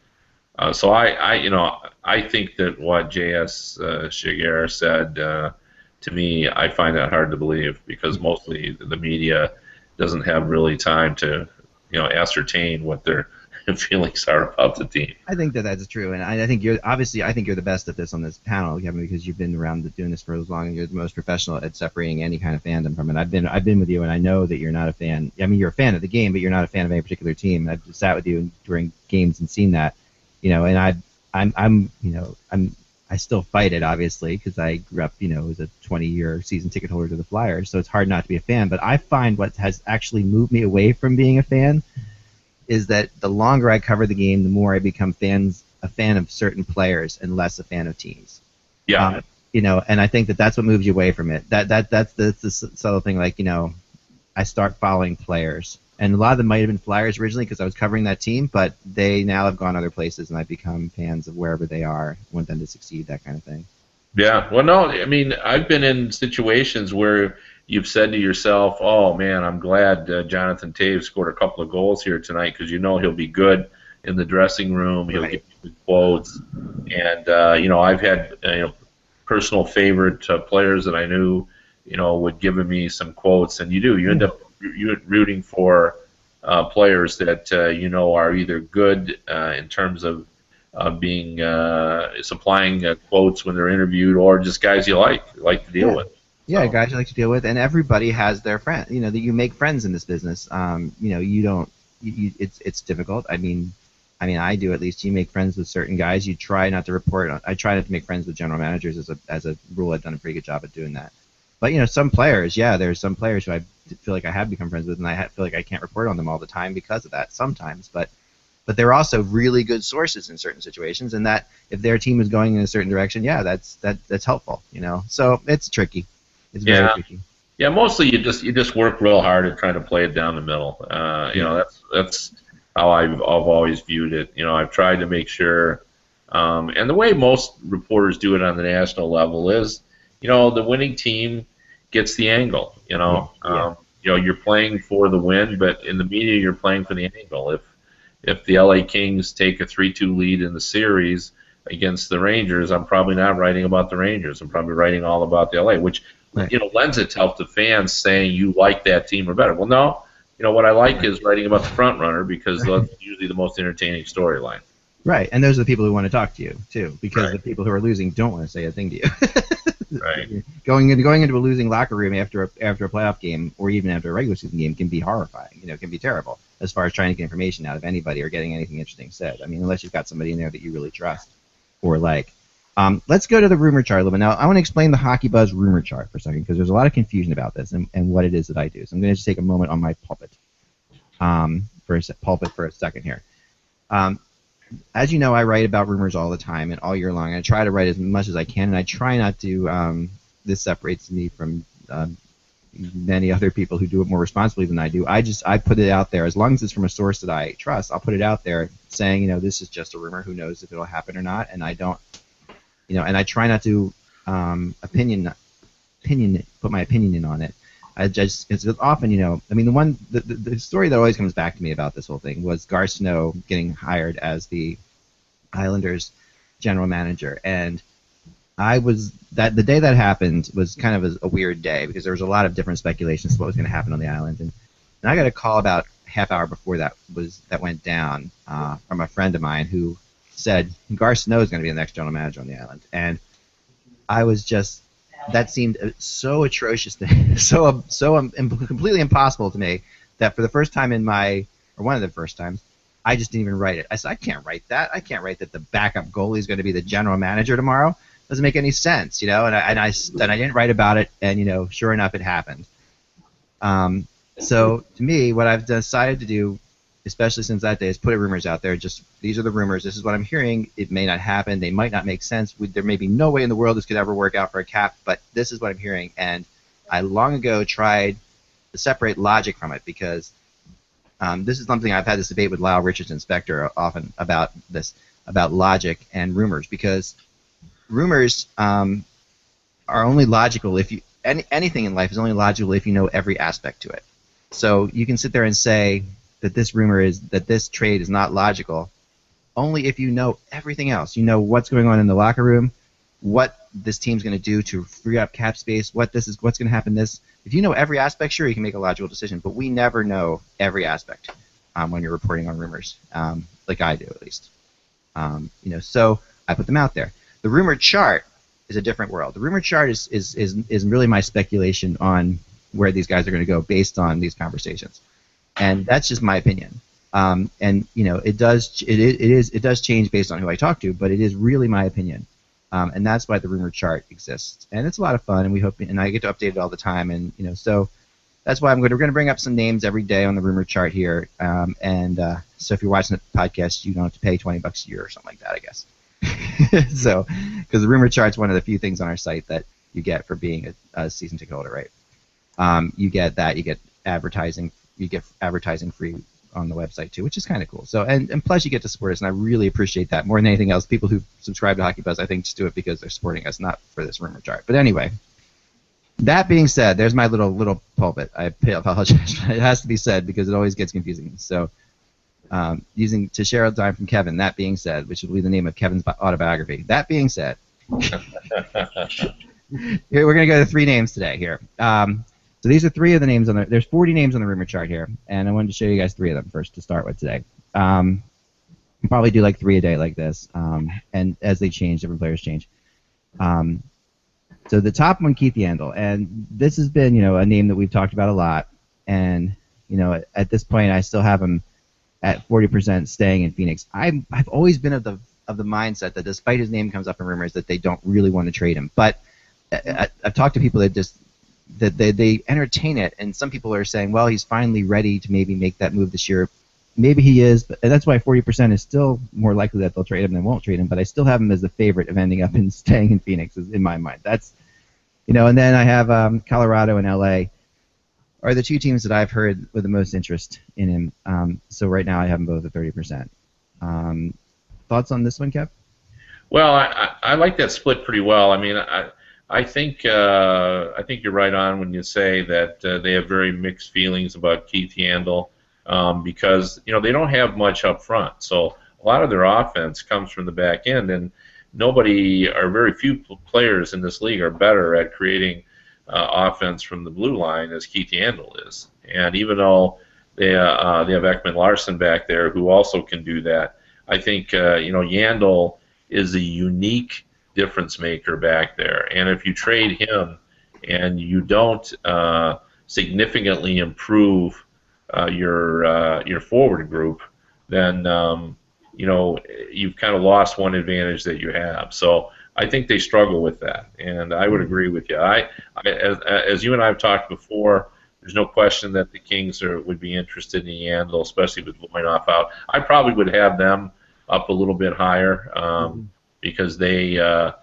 So I think that what J.S. Shiger said to me, I find that hard to believe, because mostly the media doesn't have really time to ascertain what their feelings are about the team. I think that's true, and I think you're the best at this on this panel, Kevin, because you've been around doing this for as long, and you're the most professional at separating any kind of fandom from it. I've been with you, and I know that you're not a fan. I mean, you're a fan of the game, but you're not a fan of any particular team. I've sat with you during games and seen that, and I still fight it, obviously, because I grew up, as a 20-year season ticket holder to the Flyers, so it's hard not to be a fan. But I find what has actually moved me away from being a fan is that the longer I cover the game, the more I become a fan of certain players and less a fan of teams. Yeah. And I think that's what moves you away from it. That's the subtle thing. Like, I start following players, and a lot of them might have been Flyers originally because I was covering that team, but they now have gone other places, and I've become fans of wherever they are, want them to succeed, that kind of thing. Yeah. Well, no, I mean, I've been in situations where you've said to yourself, "Oh man, I'm glad Jonathan Toews scored a couple of goals here tonight, because he'll be good in the dressing room. He'll get good quotes." And I've had personal favorite players that I knew would give me some quotes, and you end up rooting for players that are either good in terms of being supplying quotes when they're interviewed, or just guys you like to deal with. Yeah, guys you like to deal with, and everybody has their friend. That you make friends in this business. It's difficult. I mean, I do, at least. You make friends with certain guys. You try not to report on. I try not to make friends with general managers as a rule. I've done a pretty good job at doing that. But some players, there's some players who I feel like I have become friends with, and I feel like I can't report on them all the time because of that sometimes. But they're also really good sources in certain situations, and that if their team is going in a certain direction, that's helpful. So it's tricky. It's very tricky. Yeah, mostly you just work real hard at trying to play it down the middle. That's how I've always viewed it. I've tried to make sure, and the way most reporters do it on the national level is, the winning team gets the angle. You're playing for the win, but in the media you're playing for the angle. If the LA Kings take a 3-2 lead in the series against the Rangers, I'm probably not writing about the Rangers. I'm probably writing all about the LA, which lends itself to fans saying you like that team or better. Well, no, what I like is writing about the front runner, because that's usually the most entertaining storyline. Right, and those are the people who want to talk to you too, because the people who are losing don't want to say a thing to you. Right. Going into a losing locker room after a playoff game, or even after a regular season game, can be horrifying. It can be terrible as far as trying to get information out of anybody or getting anything interesting said. I mean, unless you've got somebody in there that you really trust or like. Let's go to the rumor chart a little bit. Now, I want to explain the Hockey Buzz rumor chart for a second, because there's a lot of confusion about this and what it is that I do. So I'm going to just take a moment on my pulpit for a second here. As you know, I write about rumors all the time and all year long. I try to write as much as I can, and I try not to. This separates me from many other people who do it more responsibly than I do. I put it out there as long as it's from a source that I trust. I'll put it out there saying, this is just a rumor. Who knows if it'll happen or not? And I don't, and I try not to put my opinion in on it. I just it's often, the story that always comes back to me about this whole thing was Gar Snow getting hired as the Islanders general manager, and the day that happened was kind of a weird day because there was a lot of different speculations of what was going to happen on the island, and I got a call about half hour before that went down from a friend of mine who said Gar Snow is going to be the next general manager on the island, and I was just that seemed so atrocious to me, so completely impossible to me that for the first time one of the first times, I just didn't even write it. I said, I can't write that. I can't write that the backup goalie is going to be the general manager tomorrow. Doesn't make any sense, And I didn't write about it, and sure enough, it happened. So to me, what I've decided to do, especially since that day, is put rumors out there. Just these are the rumors. This is what I'm hearing. It may not happen. They might not make sense. There may be no way in the world this could ever work out for a cap, but this is what I'm hearing. And I long ago tried to separate logic from it because this is something I've had this debate with Lyle Richardson Spector often about logic and rumors, because rumors are only logical if anything in life is only logical if you know every aspect to it. So you can sit there and say that this trade is not logical only if you know everything else. You know what's going on in the locker room, what this team's going to do to free up cap space, what's going to happen. If you know every aspect, sure, you can make a logical decision, but we never know every aspect when you're reporting on rumors, like I do at least. So I put them out there. The rumor chart is a different world. The rumor chart is really my speculation on where these guys are going to go based on these conversations. And that's just my opinion. It does change based on who I talk to, but it is really my opinion. And that's why the rumor chart exists. And it's a lot of fun, and I get to update it all the time. And so that's why we're going to bring up some names every day on the rumor chart here. So if you're watching the podcast, you don't have to pay $20 a year or something like that, I guess. So, because the rumor chart's one of the few things on our site that you get for being a season ticket holder, right? You get that. You get advertising. You get advertising free on the website too, which is kind of cool. So, and plus you get to support us, and I really appreciate that more than anything else. People who subscribe to Hockey Buzz, I think, just do it because they're supporting us, not for this rumor chart. But anyway, that being said, there's my little pulpit. I apologize. It has to be said because it always gets confusing. So, using to share a time from Kevin. That being said, which will be the name of Kevin's autobiography. That being said, here we're gonna go to 3 names today. Here. So these are 3 of the names there's 40 names on the rumor chart here, and I wanted to show you guys 3 of them first to start with today. We'll probably do like 3 a day like this, and as they change, different players change. So the top one, Keith Yandle, and this has been, a name that we've talked about a lot, and, at this point I still have him at 40% staying in Phoenix. I've always been of the mindset that despite his name comes up in rumors that they don't really want to trade him, but I've talked to people that they entertain it, and some people are saying, well, he's finally ready to maybe make that move this year. Maybe he is, and that's why 40% is still more likely that they'll trade him than won't trade him, but I still have him as the favorite of ending up and staying in Phoenix in my mind. That's, and then I have Colorado and LA are the 2 teams that I've heard with the most interest in him. So right now I have them both at 30%. Thoughts on this one, Kev? Well, I like that split pretty well. I mean, I think you're right on when you say that they have very mixed feelings about Keith Yandle because they don't have much up front. So a lot of their offense comes from the back end, and very few players in this league are better at creating offense from the blue line as Keith Yandle is. And even though they have Ekman Larson back there who also can do that, I think Yandle is a unique difference maker back there, and if you trade him and you don't significantly improve your forward group, then you've kind of lost one advantage that you have. So I think they struggle with that, and I would agree with you. As you and I have talked before, there's no question that the Kings would be interested in Yandle, especially with Voinov out. I probably would have them up a little bit higher because they know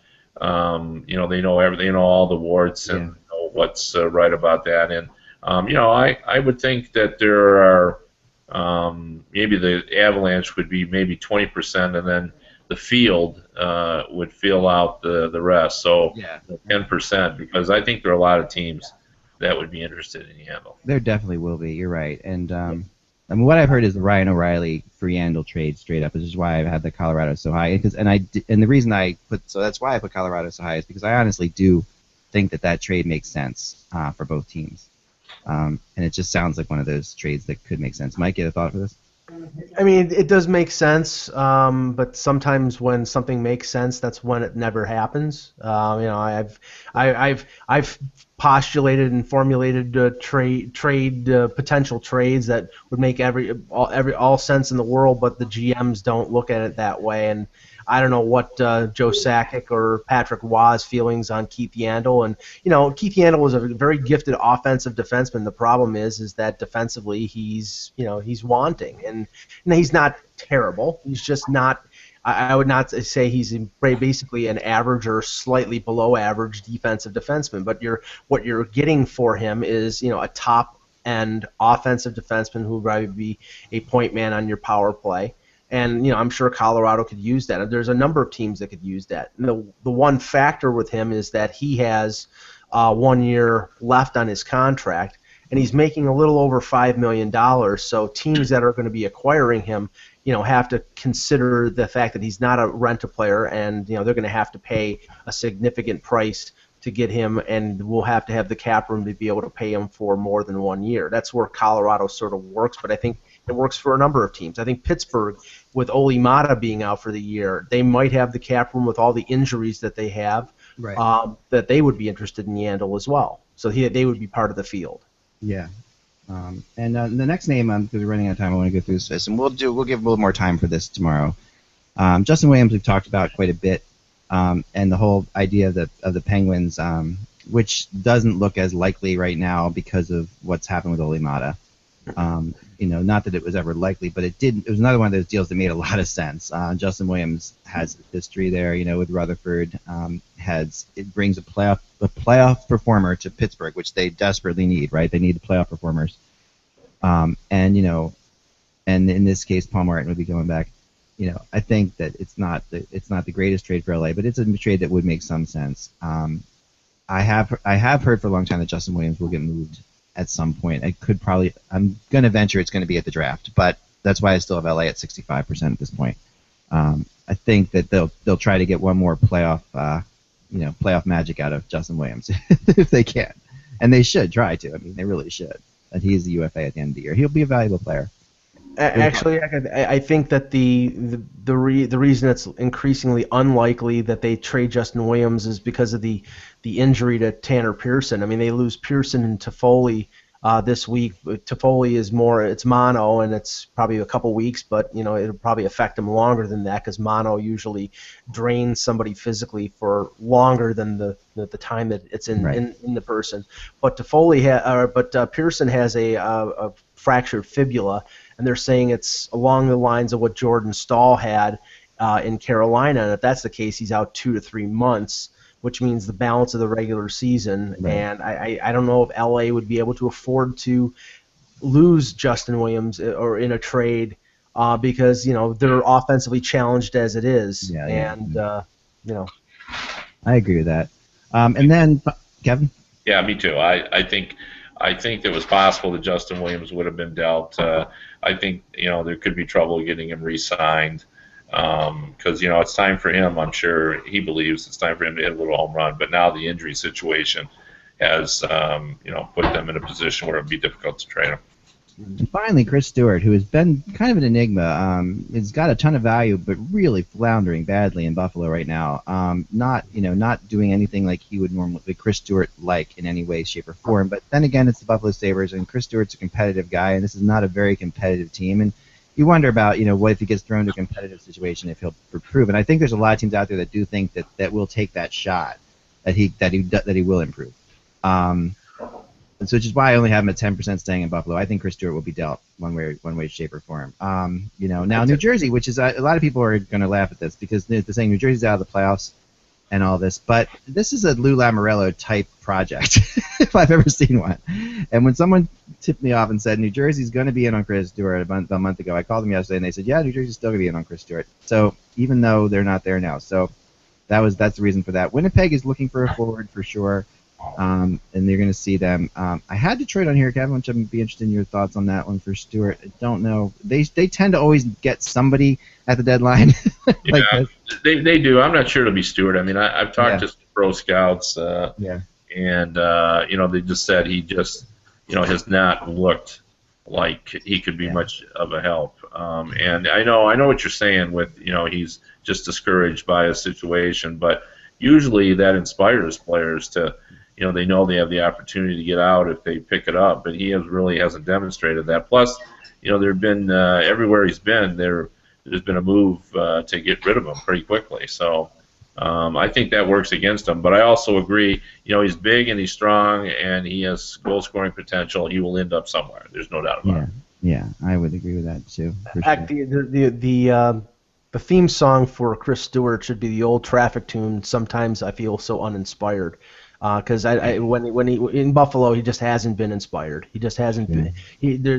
everything, they know all the warts and what's right about that. And I would think that there are maybe the Avalanche would be maybe 20%, and then the field would fill out the rest. So Yeah. 10%, because I think there are a lot of teams that would be interested in Yandle. There definitely will be. You're right. And I mean, what I've heard is the Ryan O'Reilly free Yandle trade straight up, which is why I've had the Colorado so high. And the reason that's why I put Colorado so high is because I honestly do think that trade makes sense for both teams. And it just sounds like one of those trades that could make sense. Mike, you have a thought for this? I mean, it does make sense, but sometimes when something makes sense, that's when it never happens. I've postulated and formulated potential trades that would make all sense in the world, but the GMs don't look at it that way. And I don't know what Joe Sakic or Patrick Waugh's feelings on Keith Yandle. And Keith Yandle was a very gifted offensive defenseman. The problem is that defensively he's wanting, and he's not terrible. He's just not. I would not say he's basically an average or slightly below average defensive defenseman. But what you're getting for him is a top end offensive defenseman who would probably be a point man on your power play. And I'm sure Colorado could use that. There's a number of teams that could use that. And the one factor with him is that he has 1 year left on his contract, and he's making a little over $5 million. So teams that are going to be acquiring him, have to consider the fact that he's not a rent-a-player, and they're going to have to pay a significant price to get him, and we'll have to have the cap room to be able to pay him for more than 1 year. That's where Colorado sort of works, but I think it works for a number of teams. I think Pittsburgh, with Ole Mata being out for the year, they might have the cap room with all the injuries that they have, right. That they would be interested in Yandle as well. So they would be part of the field. Yeah. And the next name, because we're running out of time, I want to go through this, and we'll give a little more time for this tomorrow. Justin Williams, we've talked about quite a bit, and the whole idea of the Penguins, which doesn't look as likely right now because of what's happened with Ole Mata. Not that it was ever likely, but it did. It was another one of those deals that made a lot of sense. Justin Williams has history there, with Rutherford. It brings a playoff performer to Pittsburgh, which they desperately need, right? They need playoff performers. And in this case, Paul Martin would be going back. I think that it's not the greatest trade for LA, but it's a trade that would make some sense. I have heard for a long time that Justin Williams will get moved at some point. I'm going to venture it's going to be at the draft, but that's why I still have LA at 65% at this point. I think that they'll try to get one more playoff magic out of Justin Williams if they can, and they should try to. I mean, they really should. And he's the UFA at the end of the year. He'll be a valuable player. Actually, I think that the reason it's increasingly unlikely that they trade Justin Williams is because of the injury to Tanner Pearson. I mean, they lose Pearson and Toffoli this week. Toffoli it's mono, and it's probably a couple weeks, but it'll probably affect him longer than that because mono usually drains somebody physically for longer than the time that it's in the person. But Pearson has a fractured fibula, and they're saying it's along the lines of what Jordan Stahl had in Carolina, and if that's the case, he's out 2 to 3 months, which means the balance of the regular season. Right. And I don't know if LA would be able to afford to lose Justin Williams or in a trade because they're offensively challenged as it is. I agree with that. And then Kevin? Yeah, me too. I think it was possible that Justin Williams would have been dealt. I think there could be trouble getting him re-signed because it's time for him. I'm sure he believes it's time for him to hit a little home run. But now the injury situation has put them in a position where it would be difficult to trade him. And finally, Chris Stewart, who has been kind of an enigma, has got a ton of value, but really floundering badly in Buffalo right now. Not doing anything like he would normally, Chris Stewart like in any way, shape, or form. But then again, it's the Buffalo Sabres, and Chris Stewart's a competitive guy, and this is not a very competitive team. And you wonder about, what if he gets thrown to a competitive situation, if he'll improve. And I think there's a lot of teams out there that do think that will take that shot, that he will improve. And so, which is why I only have him at 10% staying in Buffalo. I think Chris Stewart will be dealt one way, shape, or form. Now New Jersey, which is a lot of people are going to laugh at this because they're saying New Jersey's out of the playoffs. and all this. But this is a Lou Lamoriello type project, if I've ever seen one. And when someone tipped me off and said New Jersey's going to be in on Chris Stewart a month ago, I called them yesterday and they said, yeah, New Jersey's still going to be in on Chris Stewart. So even though they're not there now, so that's the reason for that. Winnipeg is looking for a forward for sure. And you're going to see them. I had Detroit on here, Kevin, which I'd be interested in your thoughts on that one for Stewart. I don't know. They tend to always get somebody at the deadline. Yeah, they do. I'm not sure it'll be Stewart. I mean, I've talked to some pro scouts, and they just said he just has not looked like he could be much of a help. And I know what you're saying with he's just discouraged by his situation, but usually that inspires players to. They know they have the opportunity to get out if they pick it up, but he really hasn't demonstrated that. Plus, there have been everywhere he's been, there's been a move to get rid of him pretty quickly. So I think that works against him. But I also agree, he's big and he's strong and he has goal-scoring potential. He will end up somewhere. There's no doubt about it. Yeah, I would agree with that too. For sure. The theme song for Chris Stewart should be the old Traffic tune. Sometimes I feel so uninspired. Because when he in Buffalo, he just hasn't been inspired. He just hasn't been.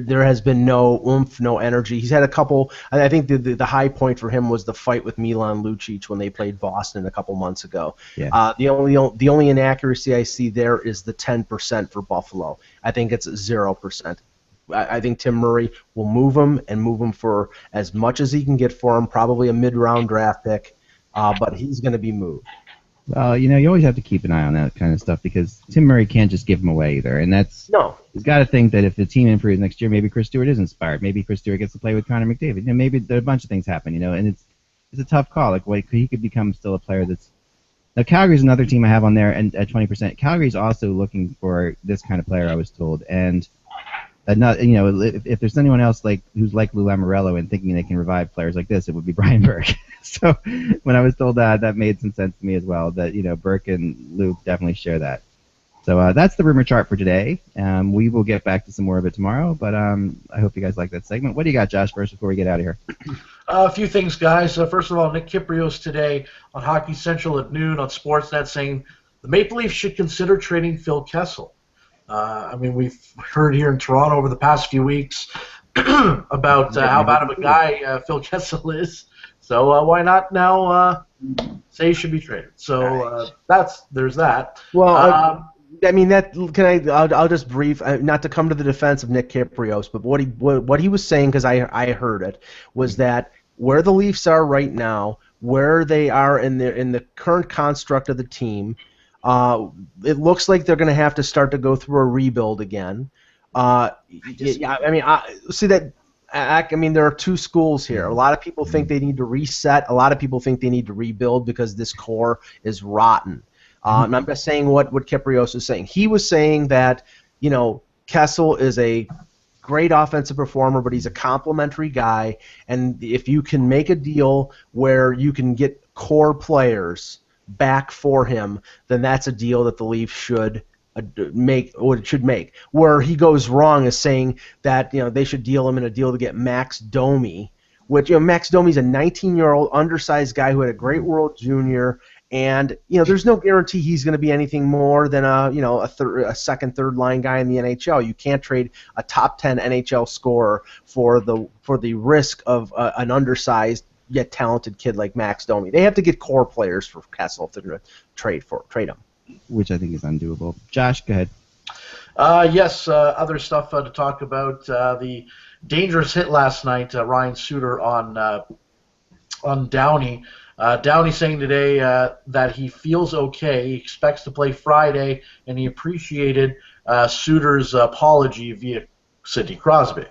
There has been no oomph, no energy. He's had a couple. I think the high point for him was the fight with Milan Lucic when they played Boston a couple months ago. Yeah. The only inaccuracy I see there is the 10% for Buffalo. I think it's 0%. I think Tim Murray will move him for as much as he can get for him, probably a mid-round draft pick, but he's going to be moved. Well, you always have to keep an eye on that kind of stuff because Tim Murray can't just give him away either, and he's got to think that if the team improves next year, maybe Chris Stewart is inspired. Maybe Chris Stewart gets to play with Connor McDavid. Maybe a bunch of things happen, and it's a tough call. Like, he could become still a player that's. Now, Calgary's another team I have on there, and at 20%, Calgary's also looking for this kind of player, I was told, and. If there's anyone else who's like Lou Lamoriello and thinking they can revive players like this, it would be Brian Burke. So when I was told that made some sense to me as well. That Burke and Lou definitely share that. So that's the rumor chart for today. We will get back to some more of it tomorrow. But I hope you guys like that segment. What do you got, Josh? First, before we get out of here. A few things, guys. First of all, Nick Kypreos today on Hockey Central at noon on Sportsnet saying the Maple Leafs should consider trading Phil Kessel. We've heard here in Toronto over the past few weeks about how bad of a guy Phil Kessel is. So why not now say he should be traded? So there's that. Well, I'll just brief, not to come to the defense of Nick Kypreos, but what he was saying, because I heard it, was that where the Leafs are right now, where they are in the current construct of the team. It looks like they're going to have to start to go through a rebuild again. There are two schools here. A lot of people think they need to reset. A lot of people think they need to rebuild because this core is rotten. And I'm just saying what Kypreos is saying. He was saying that, Kessel is a great offensive performer, but he's a complimentary guy. And if you can make a deal where you can get core players back for him, then that's a deal that the Leafs should make. Where he goes wrong is saying that they should deal him in a deal to get Max Domi, which Max Domi's a 19-year-old undersized guy who had a great World Junior, and there's no guarantee he's going to be anything more than a second, third line guy in the NHL. You can't trade a top 10 NHL scorer for the risk of an undersized yet talented kid like Max Domi. They have to get core players for Kessel if they're going to trade him. Which I think is undoable. Josh, go ahead. Yes, other stuff to talk about. The dangerous hit last night, Ryan Suter on Downey. Downey saying today that he feels okay, he expects to play Friday, and he appreciated Suter's apology via Sidney Crosby.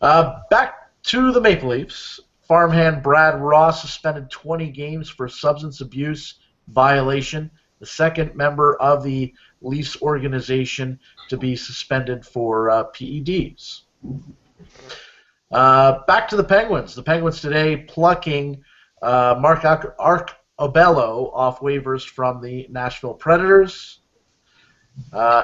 Back to the Maple Leafs. Farmhand Brad Ross suspended 20 games for substance abuse violation, the second member of the Leafs organization to be suspended for PEDs. Back to the Penguins. The Penguins today plucking Mark Arbello off waivers from the Nashville Predators.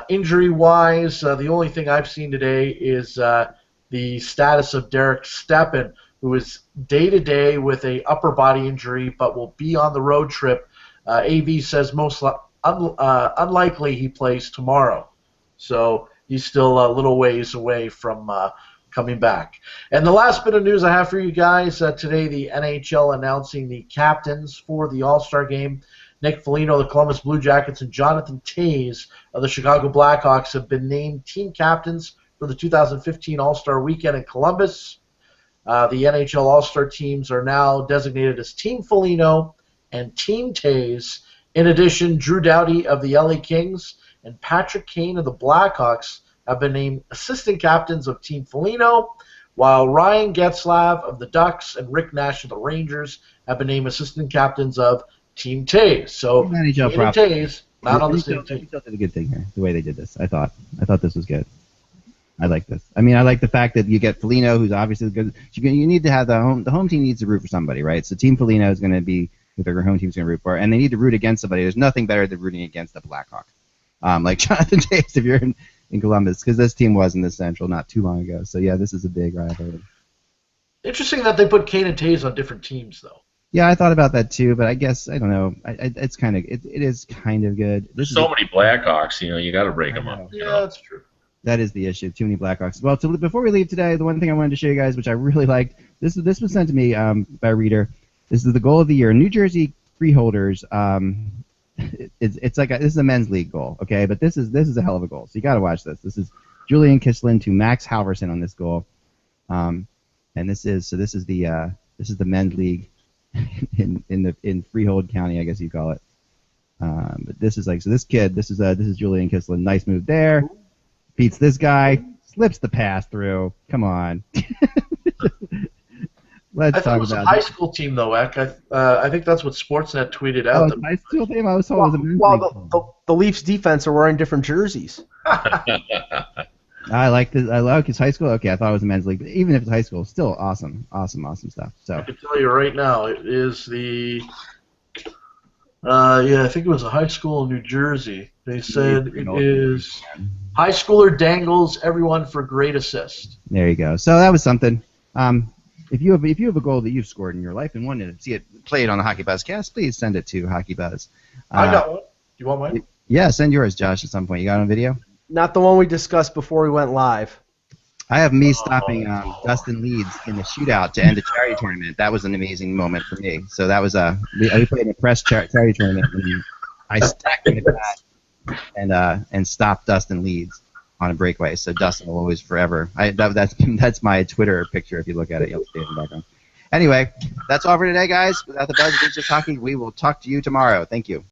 Injury-wise, the only thing I've seen today is the status of Derek Stepan, who is day-to-day with a upper body injury but will be on the road trip AV says unlikely he plays tomorrow. So he's still a little ways away from coming back. And the last bit of news I have for you guys, today the NHL announcing the captains for the All-Star Game. Nick Foligno of the Columbus Blue Jackets and Jonathan Toews of the Chicago Blackhawks have been named team captains for the 2015 All-Star Weekend in Columbus. The NHL All-Star teams are now designated as Team Foligno and Team Toews. In addition, Drew Doughty of the LA Kings and Patrick Kane of the Blackhawks have been named assistant captains of Team Foligno, while Ryan Getzlaf of the Ducks and Rick Nash of the Rangers have been named assistant captains of Team Toews. So, NHL Team Toews, not on the same team. They did a good thing here, the way they did this. I thought this was good. I like this. I mean, I like the fact that you get Foligno, who's obviously good. You need to have the home team needs to root for somebody, right? So Team Foligno is going to be who their home team's going to root for, and they need to root against somebody. There's nothing better than rooting against the Blackhawk, like Jonathan Toews if you're in Columbus, because this team was in the Central not too long ago. So yeah, this is a big rivalry. Interesting that they put Kane and Toews on different teams, though. Yeah, I thought about that too, but I guess I don't know. It's kind of it is kind of good. There's so many Blackhawks, you got to break them up. Yeah, that's true. That is the issue. Too many Blackhawks. Well, before we leave today, the one thing I wanted to show you guys, which I really liked, this was sent to me by a reader. This is the goal of the year. New Jersey Freeholders. It's like this is a men's league goal, okay? But this is a hell of a goal. So you got to watch this. This is Julian Kislin to Max Halverson on this goal, and this is the men's league in Freehold County, I guess you call it. But this is this kid. This is Julian Kislin. Nice move there. Beats this guy. Slips the pass through. Come on. Let's talk about it. I think it was a high school team, though, Eck. I think that's what Sportsnet tweeted out. Oh, high school team? I was told it was a men's league. The Leafs defense are wearing different jerseys. I like this. I like his high school. Okay, I thought it was a men's league, but even if it's high school, still awesome stuff. So I can tell you right now, it is the I think it was a high school in New Jersey. They said it is high schooler dangles everyone for great assist. There you go. So that was something. If you have a goal that you've scored in your life and wanted to see it played on the HockeyBuzzCast, please send it to HockeyBuzz. I got one. Do you want mine? Yeah, send yours, Josh, at some point. You got it on video? Not the one we discussed before we went live. I have me stopping Dustin Leeds in the shootout to end a charity tournament. That was an amazing moment for me. So that was we played in a press charity tournament, and I stacked in the back and stopped Dustin Leeds on a breakaway. So Dustin will always forever. That's my Twitter picture. If you look at it, you'll see it in the background. Anyway, that's all for today, guys. Without the buzz, it's just hockey. We will talk to you tomorrow. Thank you.